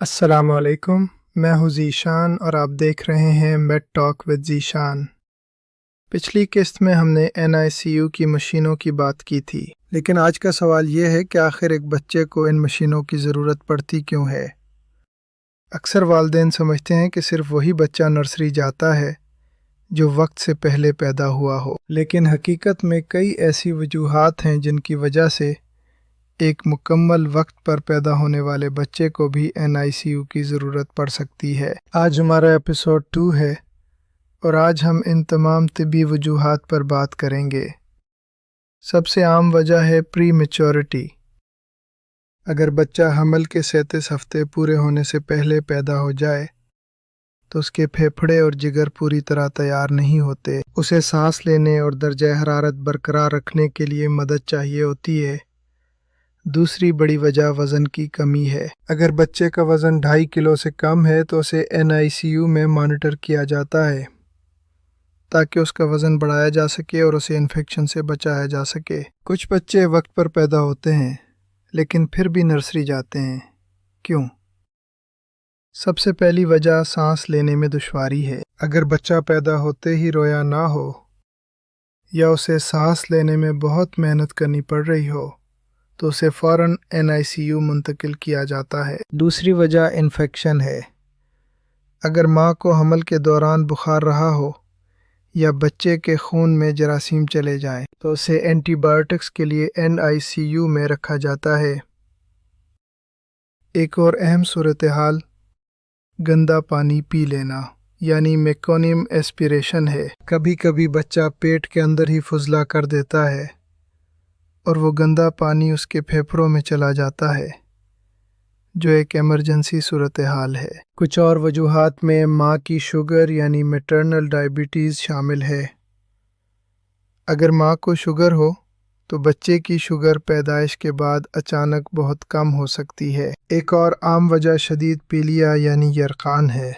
السلام علیکم، میں ہوں ذیشان اور آپ دیکھ رہے ہیں میڈ ٹاک ود ذیشان۔ پچھلی قسط میں ہم نے NICU کی مشینوں کی بات کی تھی، لیکن آج کا سوال یہ ہے کہ آخر ایک بچے کو ان مشینوں کی ضرورت پڑتی کیوں ہے؟ اکثر والدین سمجھتے ہیں کہ صرف وہی بچہ نرسری جاتا ہے جو وقت سے پہلے پیدا ہوا ہو، لیکن حقیقت میں کئی ایسی وجوہات ہیں جن کی وجہ سے ایک مکمل وقت پر پیدا ہونے والے بچے کو بھی NICU کی ضرورت پڑ سکتی ہے۔ آج ہمارا ایپیسوڈ 2 ہے اور آج ہم ان تمام طبی وجوہات پر بات کریں گے۔ سب سے عام وجہ ہے پری میچورٹی۔ اگر بچہ حمل کے 37 ہفتے پورے ہونے سے پہلے پیدا ہو جائے تو اس کے پھیپھڑے اور جگر پوری طرح تیار نہیں ہوتے۔ اسے سانس لینے اور درجہ حرارت برقرار رکھنے کے لیے مدد چاہیے ہوتی ہے۔ دوسری بڑی وجہ وزن کی کمی ہے۔ اگر بچے کا وزن 2.5 کلو سے کم ہے تو اسے NICU میں مانیٹر کیا جاتا ہے تاکہ اس کا وزن بڑھایا جا سکے اور اسے انفیکشن سے بچایا جا سکے۔ کچھ بچے وقت پر پیدا ہوتے ہیں لیکن پھر بھی نرسری جاتے ہیں۔ کیوں؟ سب سے پہلی وجہ سانس لینے میں دشواری ہے۔ اگر بچہ پیدا ہوتے ہی رویا نہ ہو یا اسے سانس لینے میں بہت محنت کرنی پڑ رہی ہو تو اسے فوراً NICU منتقل کیا جاتا ہے۔ دوسری وجہ انفیکشن ہے۔ اگر ماں کو حمل کے دوران بخار رہا ہو یا بچے کے خون میں جراثیم چلے جائیں تو اسے اینٹی بائیوٹکس کے لیے NICU میں رکھا جاتا ہے۔ ایک اور اہم صورتحال گندا پانی پی لینا یعنی میکونیم ایسپیریشن ہے۔ کبھی کبھی بچہ پیٹ کے اندر ہی فضلہ کر دیتا ہے اور وہ گندا پانی اس کے پھیپھڑوں میں چلا جاتا ہے، جو ایک ایمرجنسی صورتحال ہے۔ کچھ اور وجوہات میں ماں کی شوگر یعنی میٹرنل ڈائبٹیز شامل ہے۔ اگر ماں کو شوگر ہو تو بچے کی شوگر پیدائش کے بعد اچانک بہت کم ہو سکتی ہے۔ ایک اور عام وجہ شدید پیلیا یعنی یرقان ہے۔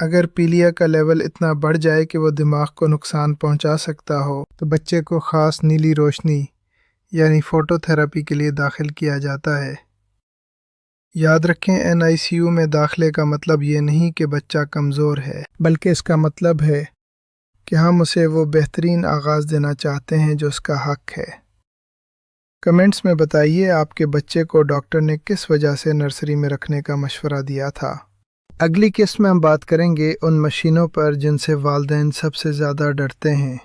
اگر پیلیا کا لیول اتنا بڑھ جائے کہ وہ دماغ کو نقصان پہنچا سکتا ہو تو بچے کو خاص نیلی روشنی یعنی فوٹو تھراپی کے لیے داخل کیا جاتا ہے۔ یاد رکھیں NICU میں داخلے کا مطلب یہ نہیں کہ بچہ کمزور ہے، بلکہ اس کا مطلب ہے کہ ہم اسے وہ بہترین آغاز دینا چاہتے ہیں جو اس کا حق ہے۔ کمنٹس میں بتائیے آپ کے بچے کو ڈاکٹر نے کس وجہ سے نرسری میں رکھنے کا مشورہ دیا تھا۔ اگلی قسط میں ہم بات کریں گے ان مشینوں پر جن سے والدین سب سے زیادہ ڈرتے ہیں،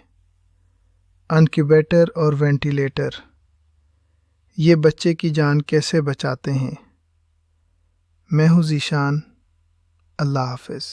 انکیوبیٹر اور وینٹیلیٹر۔ یہ بچے کی جان کیسے بچاتے ہیں؟ میں ہوں ذیشان۔ اللہ حافظ۔